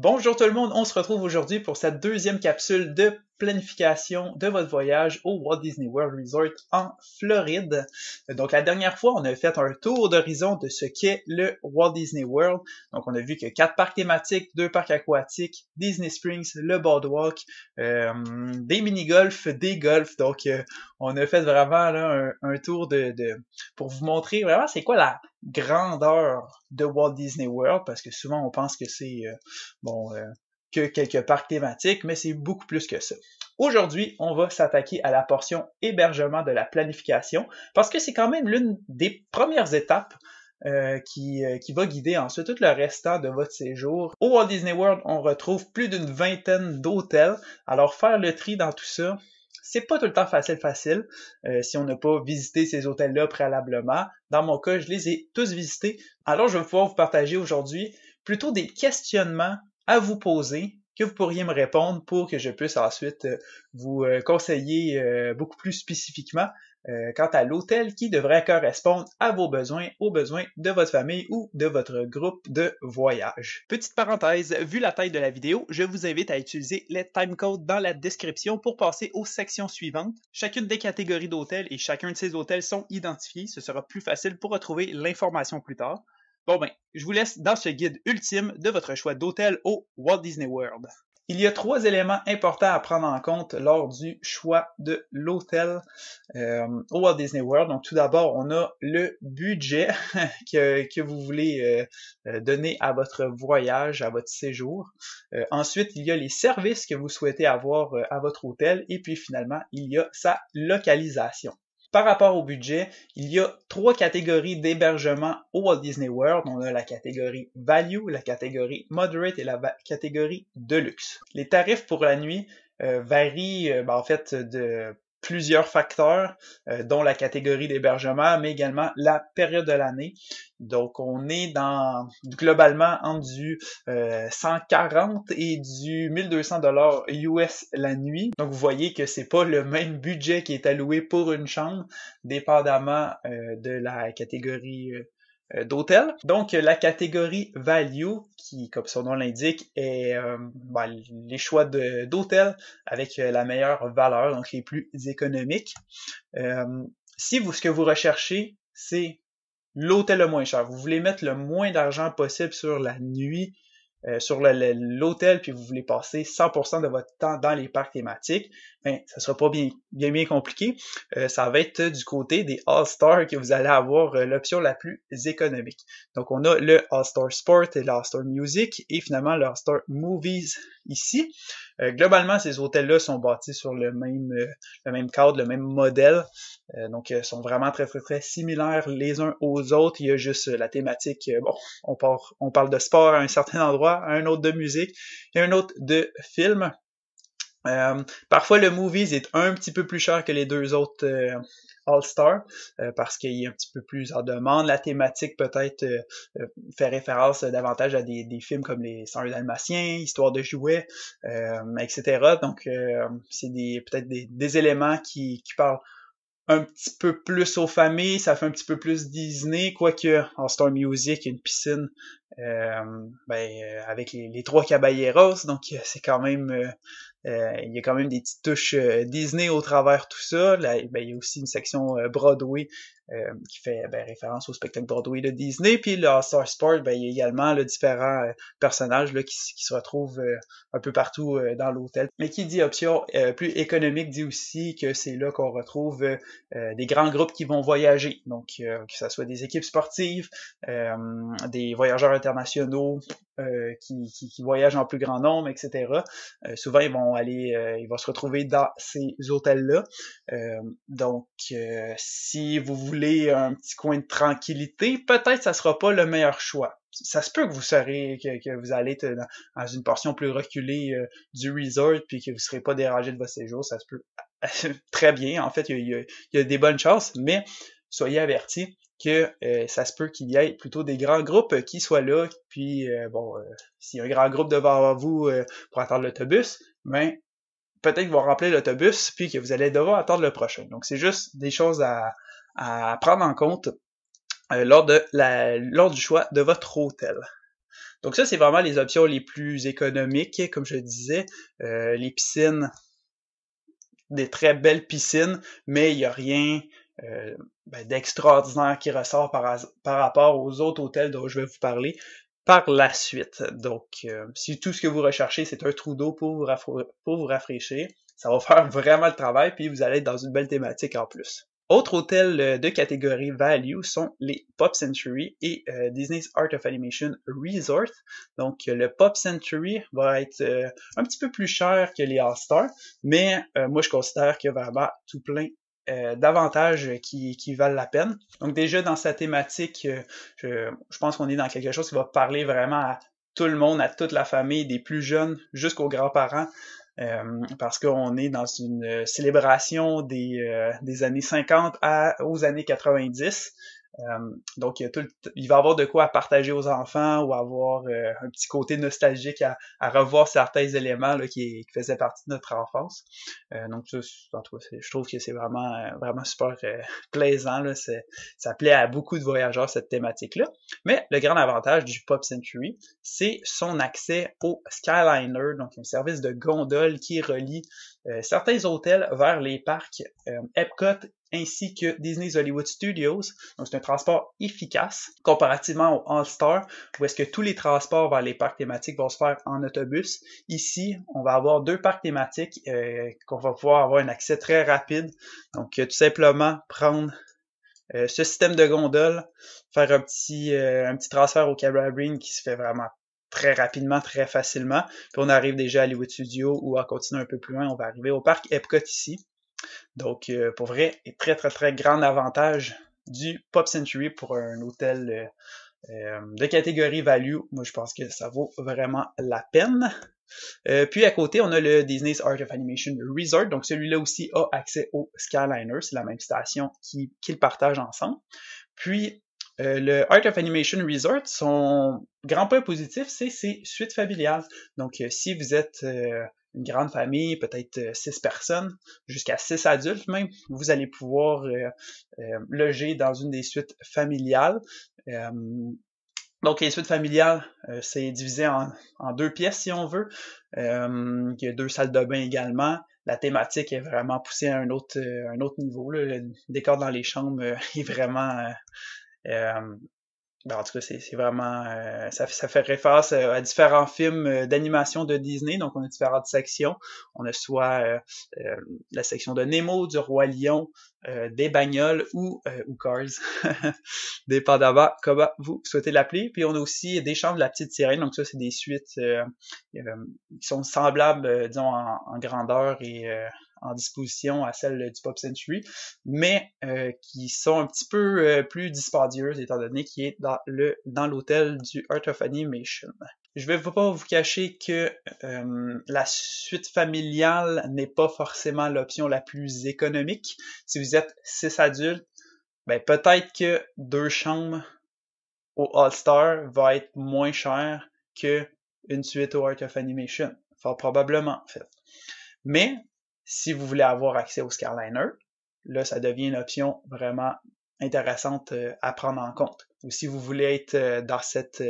Bonjour tout le monde, on se retrouve aujourd'hui pour cette deuxième capsule de planification de votre voyage au Walt Disney World Resort en Floride. Donc la dernière fois, on a fait un tour d'horizon de ce qu'est le Walt Disney World. Donc on a vu que 4 parcs thématiques, 2 parcs aquatiques, Disney Springs, le Boardwalk, des mini-golf, des golfs. Donc on a fait vraiment là, un tour pour vous montrer vraiment c'est quoi la grandeur de Walt Disney World, parce que souvent on pense que c'est que quelques parcs thématiques, mais c'est beaucoup plus que ça. Aujourd'hui, on va s'attaquer à la portion hébergement de la planification, parce que c'est quand même l'une des premières étapes qui va guider ensuite tout le restant de votre séjour. Au Walt Disney World, on retrouve plus d'une vingtaine d'hôtels, alors faire le tri dans tout ça, c'est pas tout le temps facile si on n'a pas visité ces hôtels-là préalablement. Dans mon cas, je les ai tous visités. Alors, je vais pouvoir vous partager aujourd'hui plutôt des questionnements à vous poser que vous pourriez me répondre pour que je puisse ensuite vous conseiller beaucoup plus spécifiquement quant à l'hôtel qui devrait correspondre à vos besoins, aux besoins de votre famille ou de votre groupe de voyage. Petite parenthèse, vu la taille de la vidéo, je vous invite à utiliser les timecodes dans la description pour passer aux sections suivantes. Chacune des catégories d'hôtels et chacun de ces hôtels sont identifiés, ce sera plus facile pour retrouver l'information plus tard. Bon ben, je vous laisse dans ce guide ultime de votre choix d'hôtel au Walt Disney World. Il y a 3 éléments importants à prendre en compte lors du choix de l'hôtel au Walt Disney World. Donc tout d'abord, on a le budget que vous voulez donner à votre voyage, à votre séjour. Ensuite, il y a les services que vous souhaitez avoir à votre hôtel. Et puis finalement, il y a sa localisation. Par rapport au budget, il y a 3 catégories d'hébergement au Walt Disney World. On a la catégorie Value, la catégorie Moderate et la catégorie Deluxe. Les tarifs pour la nuit varient en fait de plusieurs facteurs, dont la catégorie d'hébergement, mais également la période de l'année. Donc, on est globalement entre du 140 et du 1200 $ US la nuit. Donc, vous voyez que c'est pas le même budget qui est alloué pour une chambre, dépendamment de la catégorie d'hôtel. Donc, la catégorie Value, qui, comme son nom l'indique, est les choix d'hôtels avec la meilleure valeur, donc les plus économiques. Si ce que vous recherchez, c'est l'hôtel le moins cher, vous voulez mettre le moins d'argent possible sur la nuit, sur l'hôtel, puis vous voulez passer 100% de votre temps dans les parcs thématiques, ça sera pas bien compliqué. Ça va être du côté des All-Stars que vous allez avoir l'option la plus économique. Donc, on a le All-Star Sport et l'All-Star Music et finalement le All-Star Movies ici. Globalement, ces hôtels-là sont bâtis sur le même cadre, le même modèle. Donc, sont vraiment très similaires les uns aux autres. Il y a juste la thématique, on parle de sport à un certain endroit, un autre de musique et un autre de film. Parfois, le Movies est un petit peu plus cher que les deux autres All-Star, parce qu'il est un petit peu plus en demande. La thématique peut-être fait référence davantage à des films comme les 101 Dalmatiens, Histoire de jouets, etc. Donc, c'est peut-être des éléments qui parlent un petit peu plus aux familles, ça fait un petit peu plus Disney, quoique All-Star Music, une piscine avec les 3 caballeros, donc c'est quand même il y a quand même des petites touches Disney au travers tout ça. Là, il y a aussi une section Broadway qui fait référence au spectacle Broadway de Disney. Puis le All-Star Sport, il y a également différents personnages là, qui se retrouvent un peu partout dans l'hôtel. Mais qui dit option plus économique dit aussi que c'est là qu'on retrouve des grands groupes qui vont voyager. Donc que ce soit des équipes sportives, des voyageurs internationaux qui voyagent en plus grand nombre, etc. Souvent, ils vont se retrouver dans ces hôtels-là. Donc, si vous voulez un petit coin de tranquillité, peut-être ça sera pas le meilleur choix. Ça se peut que vous allez être dans une portion plus reculée du resort, puis que vous serez pas dérangé de votre séjour. Ça se peut très bien. En fait, il y a des bonnes chances, mais soyez avertis que ça se peut qu'il y ait plutôt des grands groupes qui soient là, puis s'il y a un grand groupe devant vous pour attendre l'autobus, peut-être qu'ils vont remplir l'autobus, puis que vous allez devoir attendre le prochain. Donc, c'est juste des choses à prendre en compte lors du choix de votre hôtel. Donc ça, c'est vraiment les options les plus économiques, comme je le disais. Les piscines, des très belles piscines, mais il n'y a rien d'extraordinaire qui ressort par rapport aux autres hôtels dont je vais vous parler par la suite. Donc, si tout ce que vous recherchez, c'est un trou d'eau pour vous rafraîchir, ça va faire vraiment le travail, puis vous allez être dans une belle thématique en plus. Autres hôtels de catégorie value sont les Pop Century et Disney's Art of Animation Resort. Donc le Pop Century va être un petit peu plus cher que les All-Stars, mais moi je considère qu'il y a vraiment tout plein d'avantages qui valent la peine. Donc déjà dans sa thématique, je pense qu'on est dans quelque chose qui va parler vraiment à tout le monde, à toute la famille, des plus jeunes jusqu'aux grands-parents. Parce qu'on est dans une célébration des années 50 aux années 90. Donc il va y avoir de quoi à partager aux enfants ou avoir un petit côté nostalgique à revoir certains éléments là, qui faisaient partie de notre enfance. Donc ça, en tout cas, je trouve que c'est vraiment super plaisant. Là. Ça plaît à beaucoup de voyageurs cette thématique-là. Mais le grand avantage du Pop Century, c'est son accès au Skyliner, donc un service de gondole qui relie certains hôtels vers les parcs Epcot ainsi que Disney's Hollywood Studios. Donc, c'est un transport efficace comparativement au All-Star, où est-ce que tous les transports vers les parcs thématiques vont se faire en autobus. Ici, on va avoir 2 parcs thématiques qu'on va pouvoir avoir un accès très rapide. Donc, tout simplement prendre ce système de gondole, faire un petit transfert au Caribbean qui se fait vraiment très rapidement, très facilement. Puis on arrive déjà à Hollywood Studios ou en continuant un peu plus loin, on va arriver au parc Epcot ici. Donc, pour vrai, très, très, très grand avantage du Pop Century pour un hôtel de catégorie value. Moi, je pense que ça vaut vraiment la peine. Puis à côté, on a le Disney's Art of Animation Resort. Donc, celui-là aussi a accès au Skyliner. C'est la même station qu'ils partagent ensemble. Puis, le Art of Animation Resort, son grand point positif, c'est ses suites familiales. Donc, si vous êtes une grande famille, peut-être 6 personnes, jusqu'à 6 adultes même, vous allez pouvoir loger dans une des suites familiales. Donc, les suites familiales, c'est divisé en 2 pièces, si on veut. Il y a 2 salles de bain également. La thématique est vraiment poussée à un autre niveau. Là. Le décor dans les chambres est vraiment... en tout cas, c'est vraiment... ça fait référence à différents films d'animation de Disney. Donc, on a différentes sections. On a soit la section de Nemo, du Roi Lion, des bagnoles ou Cars, dépendamment comment vous souhaitez l'appeler. Puis, on a aussi des chambres de la petite sirène. Donc, ça, c'est des suites qui sont semblables, disons, en grandeur et en disposition à celle du Pop Century, mais qui sont un petit peu plus dispendieuses étant donné qu'il est dans l'hôtel du Art of Animation. Je vais pas vous cacher que la suite familiale n'est pas forcément l'option la plus économique. Si vous êtes 6 adultes, ben peut-être que 2 chambres au All-Star va être moins cher que une suite au Art of Animation. Fort probablement, en fait. Mais si vous voulez avoir accès au Skyliner, là, ça devient une option vraiment intéressante à prendre en compte. Ou si vous voulez être dans cette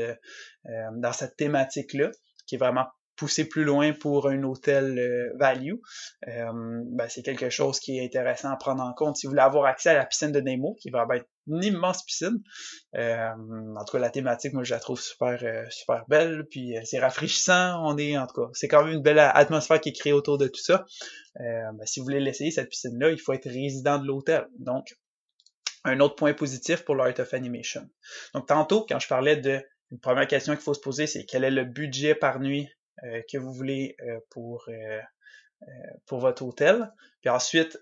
thématique-là, qui est vraiment poussée plus loin pour un hôtel value, c'est quelque chose qui est intéressant à prendre en compte. Si vous voulez avoir accès à la piscine de Nemo, qui va être une immense piscine, en tout cas la thématique, moi je la trouve super belle, puis c'est rafraîchissant, en tout cas, c'est quand même une belle atmosphère qui est créée autour de tout ça. Si vous voulez l'essayer, cette piscine-là, il faut être résident de l'hôtel. Donc, un autre point positif pour l'Art of Animation. Donc, tantôt, quand je parlais de une première question qu'il faut se poser, c'est quel est le budget par nuit que vous voulez pour votre hôtel. Puis ensuite,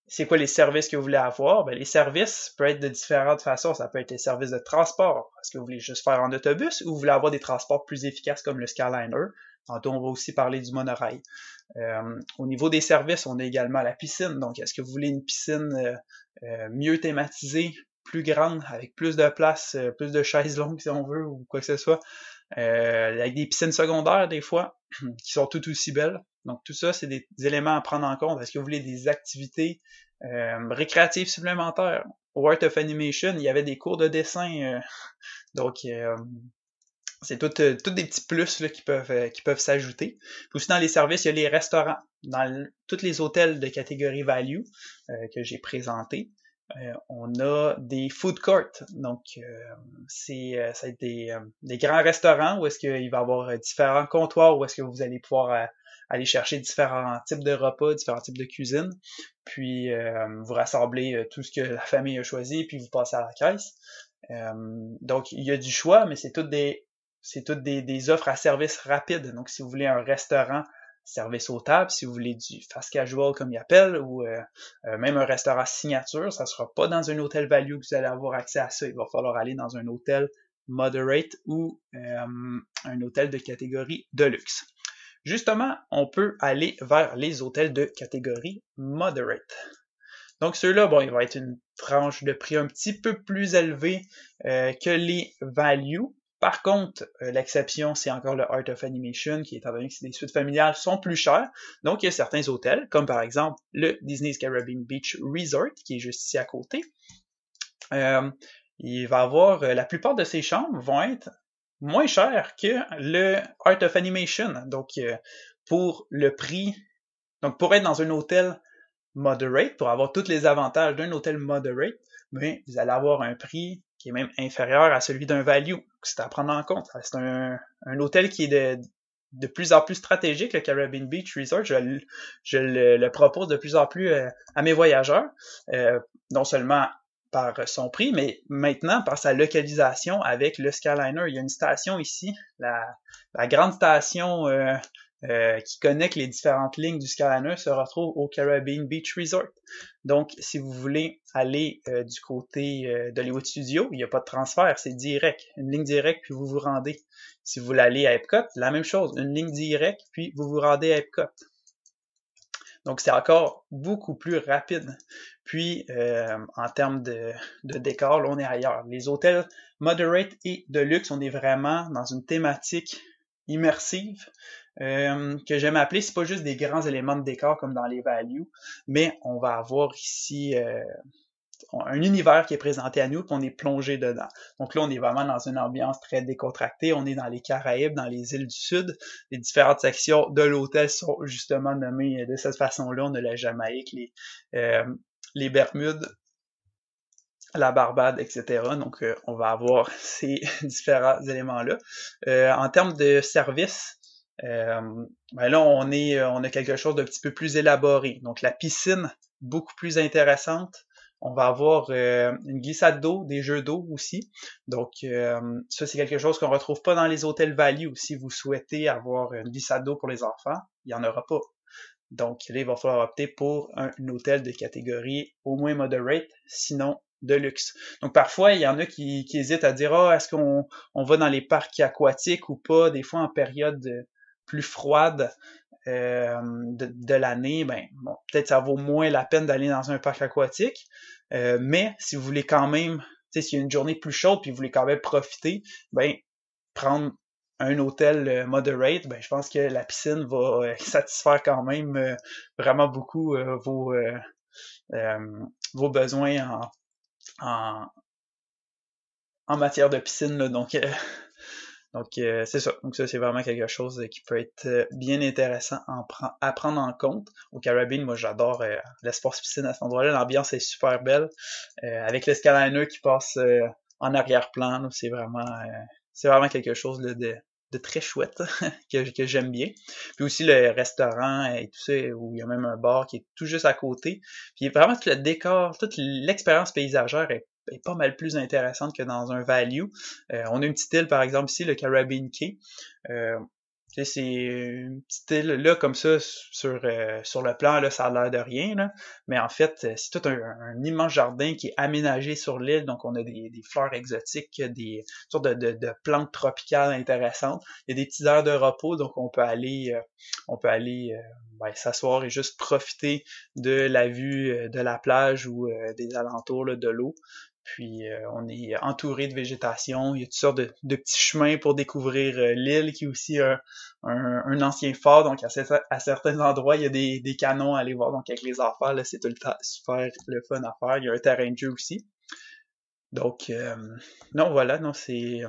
c'est quoi les services que vous voulez avoir? Ben, les services peuvent être de différentes façons. Ça peut être les services de transport. Est-ce que vous voulez juste faire en autobus ou vous voulez avoir des transports plus efficaces comme le Skyliner? Tantôt, on va aussi parler du monorail. Au niveau des services, on a également la piscine. Donc, est-ce que vous voulez une piscine mieux thématisée, plus grande, avec plus de place, plus de chaises longues si on veut, ou quoi que ce soit? Avec des piscines secondaires, des fois, qui sont tout aussi belles. Donc, tout ça, c'est des éléments à prendre en compte. Est-ce que vous voulez des activités récréatives supplémentaires? Au Art of Animation, il y avait des cours de dessin. Donc, c'est tout des petits plus là, qui peuvent s'ajouter. Puis aussi dans les services, il y a les restaurants. Dans tous les hôtels de catégorie value que j'ai présentés, on a des food courts. Donc, ça va être des grands restaurants où est-ce qu'il va y avoir différents comptoirs, où est-ce que vous allez pouvoir aller chercher différents types de repas, différents types de cuisine, puis vous rassemblez tout ce que la famille a choisi, puis vous passez à la caisse. Donc, il y a du choix, mais c'est toutes des offres à service rapide. Donc, si vous voulez un restaurant, service aux tables, si vous voulez du fast casual comme ils appellent, ou même un restaurant signature, ça sera pas dans un hôtel value que vous allez avoir accès à ça. Il va falloir aller dans un hôtel moderate ou un hôtel de catégorie de luxe. Justement, on peut aller vers les hôtels de catégorie moderate. Donc ceux-là, bon, il va être une tranche de prix un petit peu plus élevée que les value. Par contre, l'exception, c'est encore le Art of Animation, qui étant donné que c'est des suites familiales, sont plus chers. Donc, il y a certains hôtels, comme par exemple le Disney's Caribbean Beach Resort, qui est juste ici à côté. Il va avoir, la plupart de ces chambres vont être moins chères que le Art of Animation. Donc, pour le prix, donc pour être dans un hôtel moderate, pour avoir tous les avantages d'un hôtel moderate, mais vous allez avoir un prix qui est même inférieur à celui d'un value. C'est à prendre en compte. C'est un hôtel qui est de plus en plus stratégique, le Caribbean Beach Resort. Je le propose de plus en plus à mes voyageurs, non seulement par son prix, mais maintenant par sa localisation avec le Skyliner. Il y a une station ici, la grande station qui connecte les différentes lignes du Skyliner se retrouve au Caribbean Beach Resort. Donc, si vous voulez aller du côté d'Hollywood Studios, il n'y a pas de transfert, c'est direct, une ligne directe, puis vous vous rendez. Si vous voulez aller à Epcot, la même chose, une ligne directe, puis vous vous rendez à Epcot. Donc, c'est encore beaucoup plus rapide. Puis, en termes de décor, là, on est ailleurs. Les hôtels moderate et de luxe, on est vraiment dans une thématique immersive que j'aime appeler, c'est pas juste des grands éléments de décor comme dans les values, mais on va avoir ici un univers qui est présenté à nous, puis on est plongé dedans. Donc là, on est vraiment dans une ambiance très décontractée, on est dans les Caraïbes, dans les îles du Sud. Les différentes sections de l'hôtel sont justement nommées de cette façon-là. On a la Jamaïque, les Bermudes, la Barbade, etc. Donc, on va avoir ces différents éléments-là. En termes de services, ben là, on a quelque chose d'un petit peu plus élaboré. Donc, la piscine, beaucoup plus intéressante. On va avoir une glissade d'eau, des jeux d'eau aussi. Donc, ça, c'est quelque chose qu'on retrouve pas dans les hôtels value. Si vous souhaitez avoir une glissade d'eau pour les enfants, il n'y en aura pas. Donc, là, il va falloir opter pour un hôtel de catégorie au moins moderate, sinon de luxe. Donc parfois, il y en a qui hésitent à dire est-ce qu'on va dans les parcs aquatiques ou pas, des fois en période plus froide de l'année, ben bon, peut-être ça vaut moins la peine d'aller dans un parc aquatique, mais si vous voulez quand même, tu sais, s'il y a une journée plus chaude puis vous voulez quand même profiter, ben prendre un hôtel moderate, ben je pense que la piscine va satisfaire quand même vraiment beaucoup vos besoins en matière de piscine, là. Donc c'est ça. Donc ça, c'est vraiment quelque chose qui peut être bien intéressant à prendre en compte. Au Caribbean, moi, j'adore l'espace piscine à cet endroit-là. L'ambiance est super belle. Avec le Skyliner qui passe en arrière-plan, c'est vraiment quelque chose là, de très chouette que j'aime bien. Puis aussi le restaurant et tout ça, où il y a même un bar qui est tout juste à côté. Puis vraiment tout le décor, toute l'expérience paysagère est pas mal plus intéressante que dans un value. On a une petite île, par exemple, ici, le Caribbean Cay. C'est une petite île, là, comme ça, sur le plan, là, ça a l'air de rien, là. Mais en fait, c'est tout un immense jardin qui est aménagé sur l'île. Donc, on a des fleurs exotiques, des sortes de plantes tropicales intéressantes. Il y a des petites aires de repos, donc on peut aller s'asseoir et juste profiter de la vue de la plage ou des alentours là, de l'eau. Puis on est entouré de végétation, il y a toutes sortes de petits chemins pour découvrir l'île qui est aussi un ancien fort, donc à certains endroits il y a des canons à aller voir, donc avec les enfants là, c'est tout le temps super le fun à faire, il y a un terrain de jeu aussi. Donc non voilà, non c'est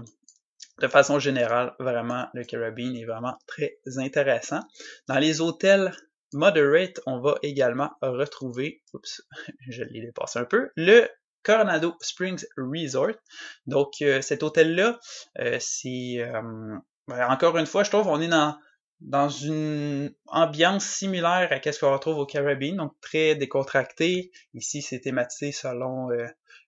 de façon générale, vraiment, le Caribbean est vraiment très intéressant. Dans les hôtels moderate, on va également retrouver, oups, je l'ai dépassé un peu, le Coronado Springs Resort. Donc, cet hôtel-là, c'est, encore une fois, je trouve, on est dans une ambiance similaire à ce qu'on retrouve au Caribbean, donc très décontracté. Ici, c'est thématisé selon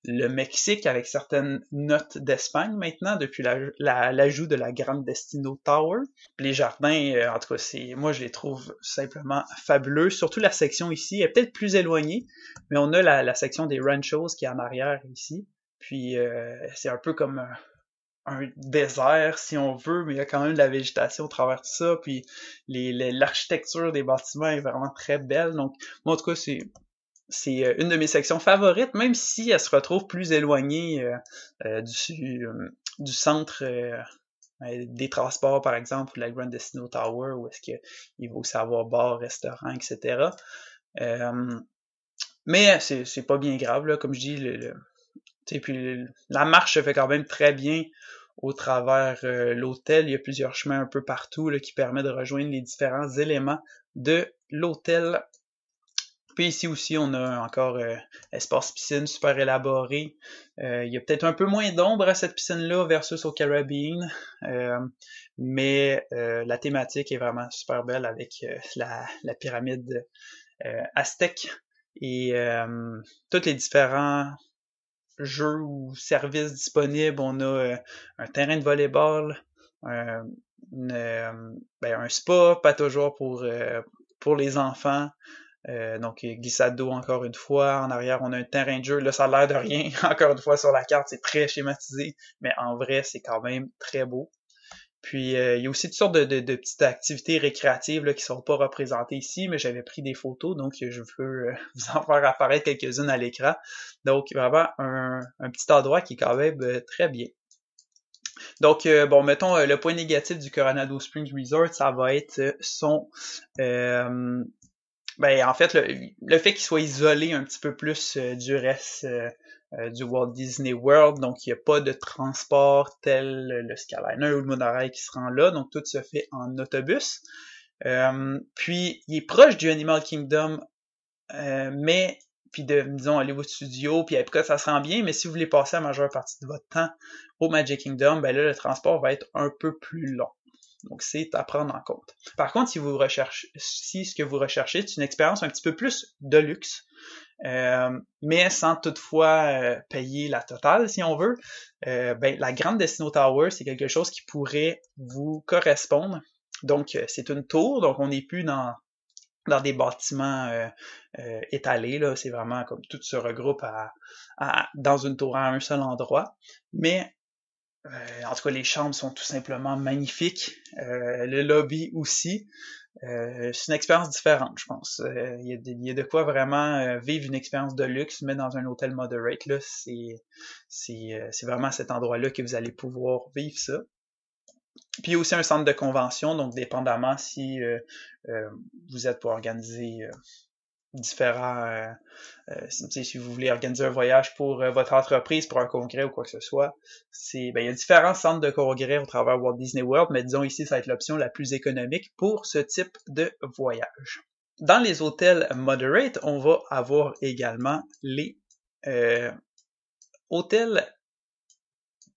le Mexique, avec certaines notes d'Espagne maintenant, depuis l'ajout de la Grande Destino Tower. Les jardins, en tout cas, moi je les trouve simplement fabuleux. Surtout la section ici est peut-être plus éloignée, mais on a la section des ranchos qui est en arrière ici. Puis c'est un peu comme un désert, si on veut, mais il y a quand même de la végétation au travers de ça, puis l'architecture des bâtiments est vraiment très belle. Donc, moi, en tout cas, c'est une de mes sections favorites, même si elle se retrouve plus éloignée du centre des transports, par exemple, ou la Grand Destino Tower, où est-ce qu'il va aussi avoir bar, restaurant, etc. Mais c'est pas bien grave, là, comme je dis, puis la marche se fait quand même très bien au travers l'hôtel. Il y a plusieurs chemins un peu partout là, qui permettent de rejoindre les différents éléments de l'hôtel. Puis ici aussi, on a encore espace piscine super élaboré. Il y a peut-être un peu moins d'ombre à cette piscine-là versus au Caribbean, mais la thématique est vraiment super belle avec la pyramide aztèque et tous les différents jeux ou services disponibles. On a un terrain de volleyball, un spa, pas toujours pour les enfants. Donc glissade d'eau encore une fois. En arrière, on a un terrain de jeu. Là, ça a l'air de rien. Encore une fois, sur la carte, c'est très schématisé, mais en vrai, c'est quand même très beau. Puis il y a aussi toutes sortes de petites activités récréatives là, qui sont pas représentées ici, mais j'avais pris des photos, donc je veux vous en faire apparaître quelques-unes à l'écran. Donc vraiment un petit endroit qui est quand même très bien. Donc bon, mettons le point négatif du Coronado Springs Resort, ça va être son en fait, le fait qu'il soit isolé un petit peu plus du reste du Walt Disney World, donc il n'y a pas de transport tel le Skyliner ou le monorail qui se rend là, donc tout se fait en autobus. Puis il est proche du Animal Kingdom, mais puis disons Hollywood Studios, puis Epcot ça se rend bien, mais si vous voulez passer la majeure partie de votre temps au Magic Kingdom, ben là le transport va être un peu plus long. Donc, c'est à prendre en compte. Par contre, si ce que vous recherchez, c'est une expérience un petit peu plus de luxe, mais sans toutefois payer la totale, si on veut, la Grande Destino Tower, c'est quelque chose qui pourrait vous correspondre. Donc, c'est une tour, donc on n'est plus dans des bâtiments étalés, là, c'est vraiment comme tout se regroupe dans une tour à un seul endroit, mais en tout cas, les chambres sont tout simplement magnifiques. Le lobby aussi. C'est une expérience différente, je pense. Il y a de quoi vraiment vivre une expérience de luxe, mais dans un hôtel moderate. Là, c'est vraiment à cet endroit-là que vous allez pouvoir vivre ça. Puis il y a aussi un centre de convention, donc dépendamment si vous êtes pour organiser différents si vous voulez organiser un voyage pour votre entreprise, pour un congrès ou quoi que ce soit, il y a différents centres de congrès au travers Walt Disney World, mais disons ici, ça va être l'option la plus économique pour ce type de voyage. Dans les hôtels moderate, on va avoir également les hôtels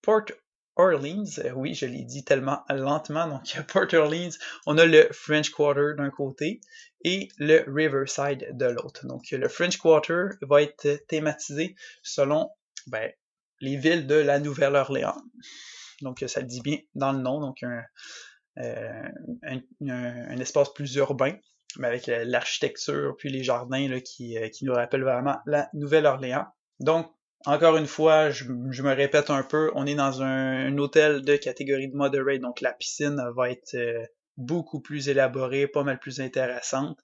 Port Orleans, oui, je l'ai dit tellement lentement, donc Port Orleans, on a le French Quarter d'un côté et le Riverside de l'autre. Donc le French Quarter va être thématisé selon les villes de la Nouvelle-Orléans. Donc ça le dit bien dans le nom, donc un espace plus urbain, mais avec l'architecture puis les jardins là, qui nous rappellent vraiment la Nouvelle-Orléans. Donc encore une fois, je me répète un peu, on est dans un hôtel de catégorie de moderate, donc la piscine va être beaucoup plus élaborée, pas mal plus intéressante.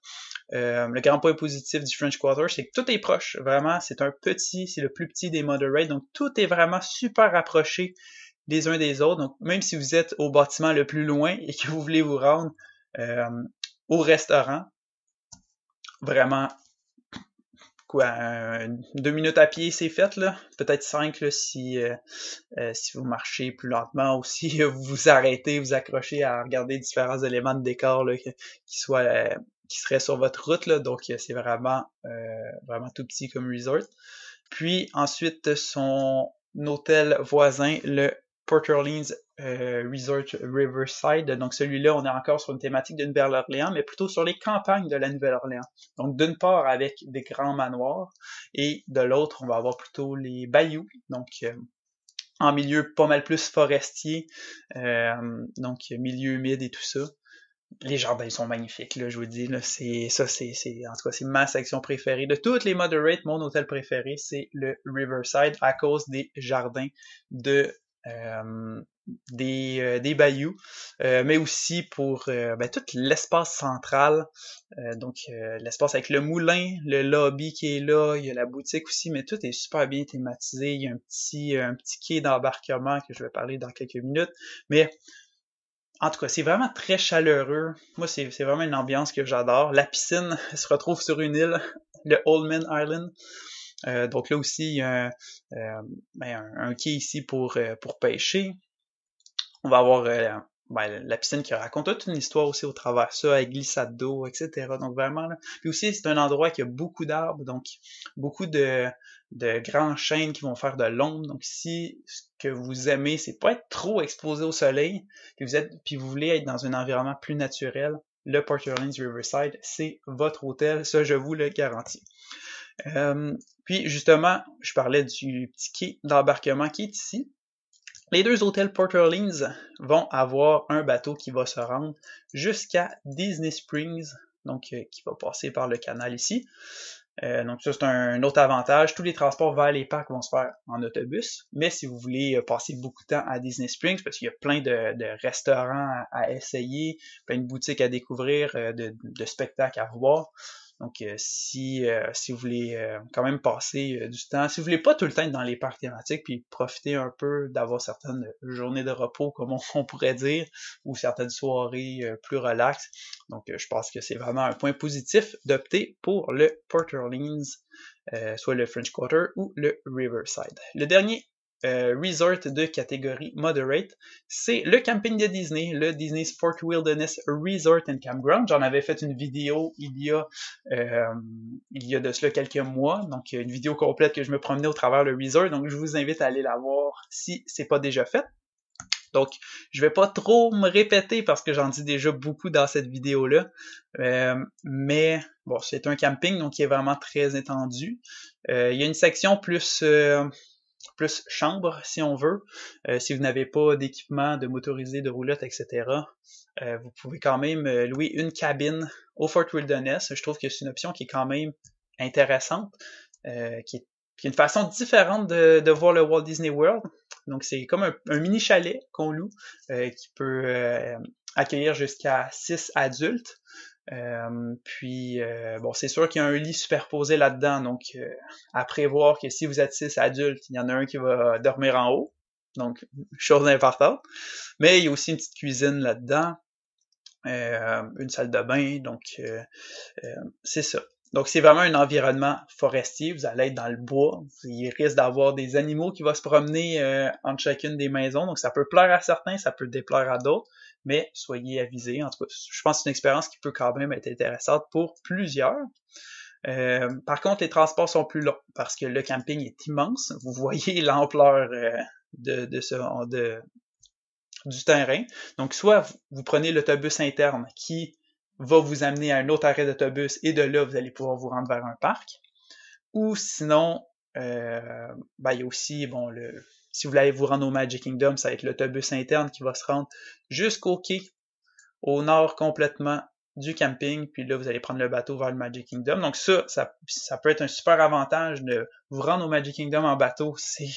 Le grand point positif du French Quarter, c'est que tout est proche, vraiment, c'est le plus petit des moderate, donc tout est vraiment super rapproché les uns des autres, donc même si vous êtes au bâtiment le plus loin et que vous voulez vous rendre au restaurant, vraiment quoi, 2 minutes à pied, c'est fait, là. Peut-être 5 là, si vous marchez plus lentement ou si vous vous arrêtez, vous accrochez à regarder différents éléments de décor là, qui seraient sur votre route, là. Donc, c'est vraiment tout petit comme resort. Puis ensuite, son hôtel voisin, le Port Orleans Resort Riverside. Donc celui-là, on est encore sur une thématique de Nouvelle-Orléans, mais plutôt sur les campagnes de la Nouvelle-Orléans. Donc d'une part avec des grands manoirs, et de l'autre, on va avoir plutôt les bayous. Donc en milieu pas mal plus forestier, donc milieu humide et tout ça. Les jardins sont magnifiques, là, je vous dis, là, en tout cas, c'est ma section préférée. De toutes les moderates, mon hôtel préféré, c'est le Riverside à cause des jardins des bayous, mais aussi pour tout l'espace central, donc l'espace avec le moulin, le lobby qui est là, il y a la boutique aussi, mais tout est super bien thématisé. Il y a un petit quai d'embarquement que je vais parler dans quelques minutes, mais en tout cas, c'est vraiment très chaleureux. Moi, c'est vraiment une ambiance que j'adore. La piscine se retrouve sur une île, le Oldman Island. Donc là aussi, il y a un quai ici pour pêcher. On va avoir la piscine qui raconte toute une histoire aussi au travers de ça, avec glissade d'eau, etc. Donc vraiment, là. Puis aussi, c'est un endroit qui a beaucoup d'arbres, donc beaucoup de grands chênes qui vont faire de l'ombre. Donc si ce que vous aimez, c'est pas être trop exposé au soleil, puis vous voulez être dans un environnement plus naturel, le Port Orleans Riverside, c'est votre hôtel, ça je vous le garantis. Puis justement, je parlais du petit quai d'embarquement qui est ici. Les deux hôtels Port Orleans vont avoir un bateau qui va se rendre jusqu'à Disney Springs, donc qui va passer par le canal ici. Donc ça, c'est un autre avantage. Tous les transports vers les parcs vont se faire en autobus, mais si vous voulez passer beaucoup de temps à Disney Springs, parce qu'il y a plein de restaurants à essayer, plein de boutiques à découvrir, de spectacles à voir. Donc si vous voulez quand même passer du temps, si vous voulez pas tout le temps être dans les parcs thématiques, puis profiter un peu d'avoir certaines journées de repos, comme on pourrait dire, ou certaines soirées plus relaxes, donc je pense que c'est vraiment un point positif d'opter pour le Port Orleans, soit le French Quarter ou le Riverside. Le dernier resort de catégorie moderate, c'est le camping de Disney, le Disney's Fort Wilderness Resort and Campground. J'en avais fait une vidéo il y a de cela quelques mois, donc une vidéo complète que je me promenais au travers le resort, donc je vous invite à aller la voir si c'est pas déjà fait. Donc, je vais pas trop me répéter parce que j'en dis déjà beaucoup dans cette vidéo-là, mais bon, c'est un camping donc qui est vraiment très étendu. Il y a une section plus chambre, si on veut. Si vous n'avez pas d'équipement de motorisé, de roulotte, etc., vous pouvez quand même louer une cabine au Fort Wilderness. Je trouve que c'est une option qui est quand même intéressante, qui est une façon différente de voir le Walt Disney World. Donc c'est comme un mini chalet qu'on loue, qui peut accueillir jusqu'à 6 adultes. Puis bon, c'est sûr qu'il y a un lit superposé là-dedans, donc à prévoir que si vous êtes 6 adultes, il y en a un qui va dormir en haut, donc chose importante. Mais il y a aussi une petite cuisine là-dedans, une salle de bain, donc c'est ça. Donc c'est vraiment un environnement forestier, vous allez être dans le bois, il risque d'avoir des animaux qui vont se promener entre chacune des maisons, donc ça peut plaire à certains, ça peut déplaire à d'autres, mais soyez avisés. En tout cas, je pense que c'est une expérience qui peut quand même être intéressante pour plusieurs. Par contre, les transports sont plus longs parce que le camping est immense. Vous voyez l'ampleur du terrain. Donc, soit vous prenez l'autobus interne qui va vous amener à un autre arrêt d'autobus et de là, vous allez pouvoir vous rendre vers un parc. Ou sinon, il y a aussi, si vous voulez vous rendre au Magic Kingdom, ça va être l'autobus interne qui va se rendre jusqu'au quai, au nord complètement du camping, puis là, vous allez prendre le bateau vers le Magic Kingdom. Donc ça peut être un super avantage de vous rendre au Magic Kingdom en bateau, c'est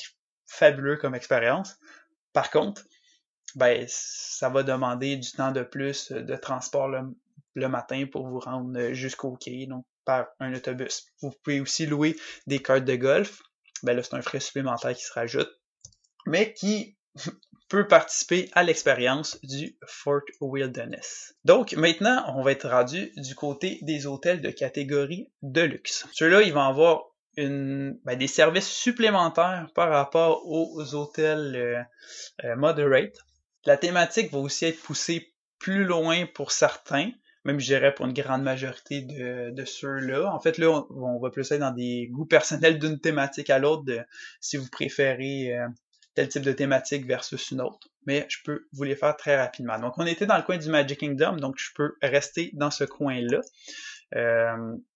fabuleux comme expérience. Par contre, ça va demander du temps de plus de transport le matin pour vous rendre jusqu'au quai, donc par un autobus. Vous pouvez aussi louer des cartes de golf. Là, c'est un frais supplémentaire qui se rajoute, mais qui peut participer à l'expérience du Fort Wilderness. Donc maintenant, on va être rendu du côté des hôtels de catégorie de luxe. Ceux-là, ils vont avoir des services supplémentaires par rapport aux hôtels moderate. La thématique va aussi être poussée plus loin pour certains, même je dirais pour une grande majorité de ceux-là. En fait, là, on va plus être dans des goûts personnels d'une thématique à l'autre, si vous préférez tel type de thématique versus une autre. Mais je peux vous les faire très rapidement. Donc, on était dans le coin du Magic Kingdom, donc je peux rester dans ce coin-là.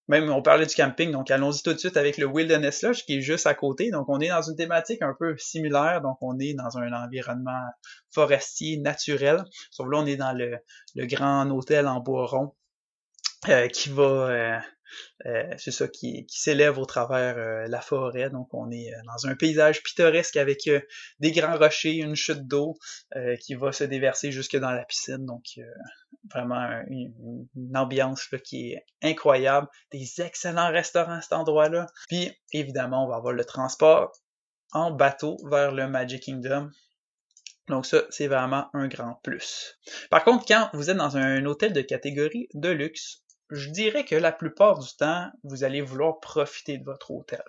Même on parlait du camping, donc allons-y tout de suite avec le Wilderness Lodge qui est juste à côté. Donc on est dans une thématique un peu similaire, donc on est dans un environnement forestier, naturel. Sauf là, on est dans le grand hôtel en bois rond qui va c'est ça qui s'élève au travers la forêt. Donc on est dans un paysage pittoresque avec des grands rochers, une chute d'eau qui va se déverser jusque dans la piscine. Donc vraiment une ambiance là, qui est incroyable. Des excellents restaurants à cet endroit-là. Puis évidemment, on va avoir le transport en bateau vers le Magic Kingdom. Donc ça, c'est vraiment un grand plus. Par contre, quand vous êtes dans un hôtel de catégorie de luxe, je dirais que la plupart du temps, vous allez vouloir profiter de votre hôtel.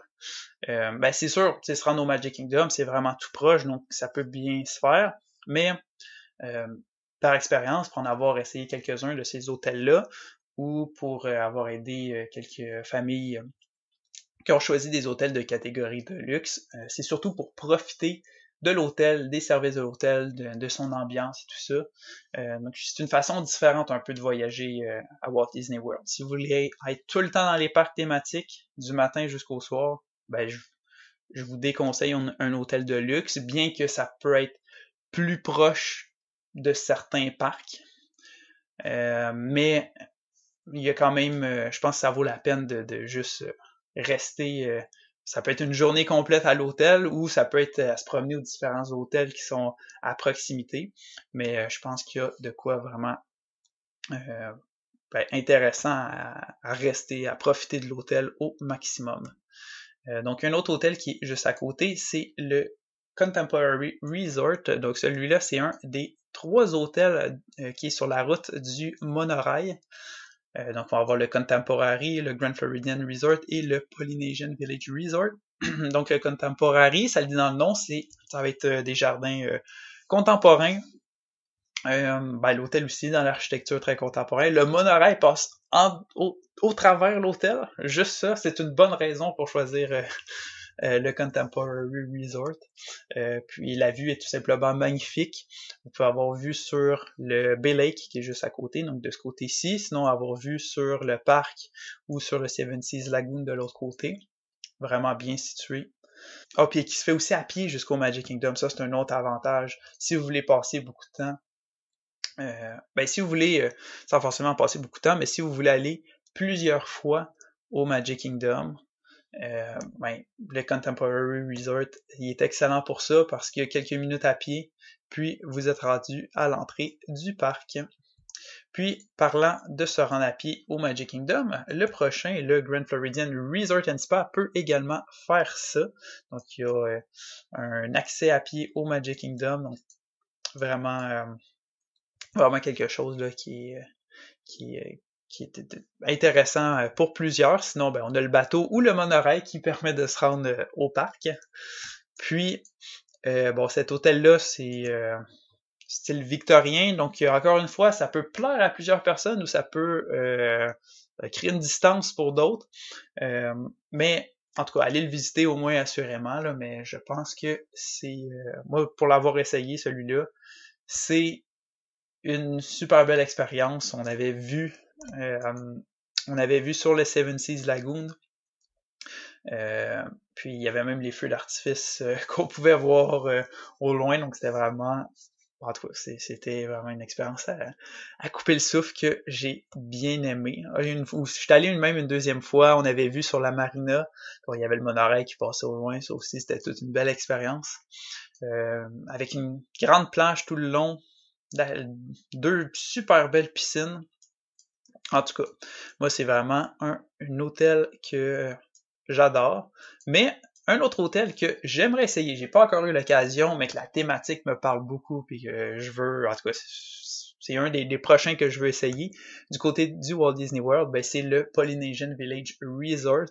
C'est sûr, se rendre au Magic Kingdom, c'est vraiment tout proche, donc ça peut bien se faire, mais par expérience, pour en avoir essayé quelques-uns de ces hôtels-là, ou pour avoir aidé quelques familles qui ont choisi des hôtels de catégorie de luxe, c'est surtout pour profiter de l'hôtel, des services de l'hôtel, de son ambiance et tout ça. Donc c'est une façon différente un peu de voyager à Walt Disney World. Si vous voulez être tout le temps dans les parcs thématiques, du matin jusqu'au soir, je vous déconseille un hôtel de luxe, bien que ça peut être plus proche de certains parcs. Mais il y a quand même, je pense que ça vaut la peine de juste rester. Ça peut être une journée complète à l'hôtel ou ça peut être à se promener aux différents hôtels qui sont à proximité. Mais je pense qu'il y a de quoi vraiment intéressant à rester, à profiter de l'hôtel au maximum. Donc un autre hôtel qui est juste à côté, c'est le Contemporary Resort. Donc celui-là, c'est un des 3 hôtels qui est sur la route du monorail. Donc, on va avoir le Contemporary, le Grand Floridian Resort et le Polynesian Village Resort. Donc, le Contemporary, ça le dit dans le nom, ça va être des jardins contemporains. L'hôtel aussi, dans l'architecture très contemporaine. Le monorail passe au travers l'hôtel. Juste ça, c'est une bonne raison pour choisir le Contemporary Resort. Puis la vue est tout simplement magnifique. Vous pouvez avoir vue sur le Bay Lake qui est juste à côté, donc de ce côté-ci, sinon avoir vue sur le parc ou sur le Seven Seas Lagoon de l'autre côté. Vraiment bien situé. Puis qui se fait aussi à pied jusqu'au Magic Kingdom, ça c'est un autre avantage. Si vous voulez passer beaucoup de temps, si vous voulez, sans forcément passer beaucoup de temps, mais si vous voulez aller plusieurs fois au Magic Kingdom, le Contemporary Resort, il est excellent pour ça parce qu'il y a quelques minutes à pied, puis vous êtes rendu à l'entrée du parc. Puis, parlant de se rendre à pied au Magic Kingdom, le prochain, le Grand Floridian Resort and Spa, peut également faire ça. Donc, il y a un accès à pied au Magic Kingdom, donc vraiment quelque chose là, qui est intéressant pour plusieurs. Sinon, on a le bateau ou le monorail qui permet de se rendre au parc. Puis, cet hôtel-là, c'est style victorien. Donc, encore une fois, ça peut plaire à plusieurs personnes ou ça peut créer une distance pour d'autres. Mais, en tout cas, allez le visiter au moins assurément. Là, mais je pense que c'est... moi, pour l'avoir essayé, celui-là, c'est une super belle expérience. On avait vu sur le Seven Seas Lagoon. Puis il y avait même les feux d'artifice qu'on pouvait voir au loin. Donc c'était vraiment... En tout cas, c'était vraiment une expérience à couper le souffle que j'ai bien aimé. Je suis allé même une deuxième fois. On avait vu sur la marina. Il y avait le monorail qui passait au loin. Ça aussi, c'était toute une belle expérience. Avec une grande plage tout le long. 2 super belles piscines. En tout cas, moi, c'est vraiment un hôtel que j'adore. Mais Un autre hôtel que j'aimerais essayer, j'ai pas encore eu l'occasion, mais que la thématique me parle beaucoup, puis que je veux, en tout cas, c'est un des prochains que je veux essayer. Du côté du Walt Disney World, ben c'est le Polynesian Village Resort.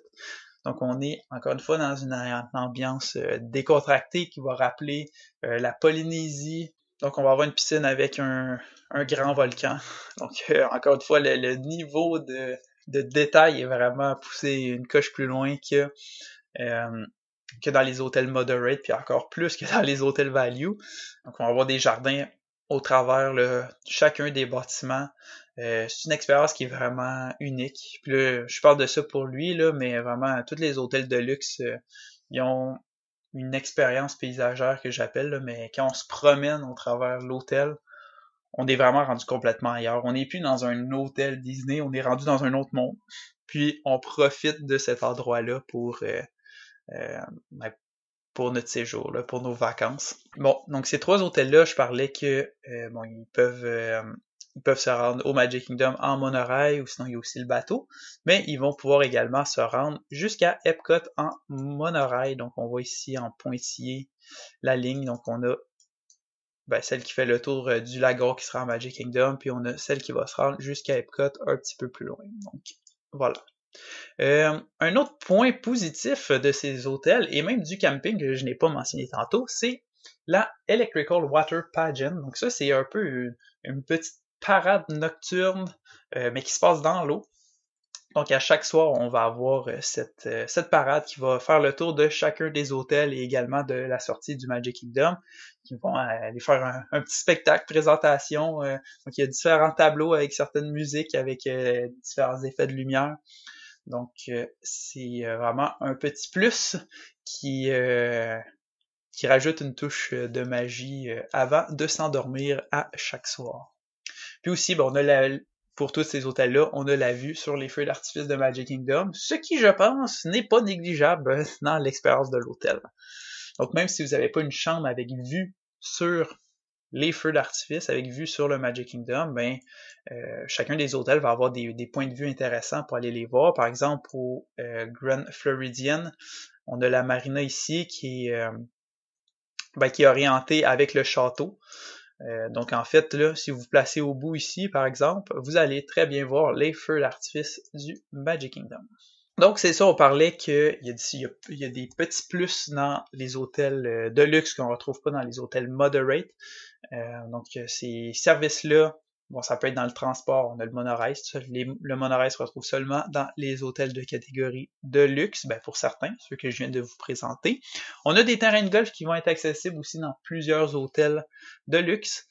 Donc on est encore une fois dans une ambiance décontractée qui va rappeler la Polynésie. Donc on va avoir une piscine avec un grand volcan. Donc encore une fois, le niveau de détail est vraiment poussé une coche plus loin que dans les hôtels moderate, puis encore plus que dans les hôtels value. Donc on va avoir des jardins au travers chacun des bâtiments. C'est une expérience qui est vraiment unique. Puis là, je parle de ça pour lui, là, mais vraiment, tous les hôtels de luxe, ils ont une expérience paysagère que j'appelle, mais quand on se promène au travers l'hôtel, on est vraiment rendu complètement ailleurs. On n'est plus dans un hôtel Disney, on est rendu dans un autre monde. Puis on profite de cet endroit-là pour notre séjour, là, pour nos vacances. Bon, donc ces trois hôtels-là, je parlais que bon, ils peuvent se rendre au Magic Kingdom en monorail, ou sinon il y a aussi le bateau, mais ils vont pouvoir également se rendre jusqu'à Epcot en monorail. Donc on voit ici en pointillé la ligne, donc on a celle qui fait le tour du lagon qui sera en Magic Kingdom, puis on a celle qui va se rendre jusqu'à Epcot un petit peu plus loin. Donc voilà. Un autre point positif de ces hôtels, et même du camping que je n'ai pas mentionné tantôt, c'est la Electrical Water Pageant. Donc ça, c'est un peu une petite parade nocturne, mais qui se passe dans l'eau. Donc à chaque soir, on va avoir cette parade qui va faire le tour de chacun des hôtels et également de la sortie du Magic Kingdom, qui vont aller faire un petit spectacle, présentation. Donc il y a différents tableaux avec certaines musiques, avec différents effets de lumière. Donc, c'est vraiment un petit plus qui rajoute une touche de magie avant de s'endormir à chaque soir. Puis aussi, on a pour tous ces hôtels-là, on a la vue sur les feux d'artifice de Magic Kingdom, ce qui, je pense, n'est pas négligeable dans l'expérience de l'hôtel. Donc, même si vous n'avez pas une chambre avec vue sur les feux d'artifice avec vue sur le Magic Kingdom, chacun des hôtels va avoir des points de vue intéressants pour aller les voir. Par exemple, au Grand Floridian, on a la marina ici qui est orientée avec le château. Donc en fait, là, si vous vous placez au bout ici, par exemple, vous allez très bien voir les feux d'artifice du Magic Kingdom. Donc c'est ça, on parlait qu'il y a des petits plus dans les hôtels de luxe qu'on ne retrouve pas dans les hôtels moderate. Donc ces services-là, ça peut être dans le transport, on a le monorail, le monorail se retrouve seulement dans les hôtels de catégorie de luxe, pour certains, ceux que je viens de vous présenter. On a des terrains de golf qui vont être accessibles aussi dans plusieurs hôtels de luxe,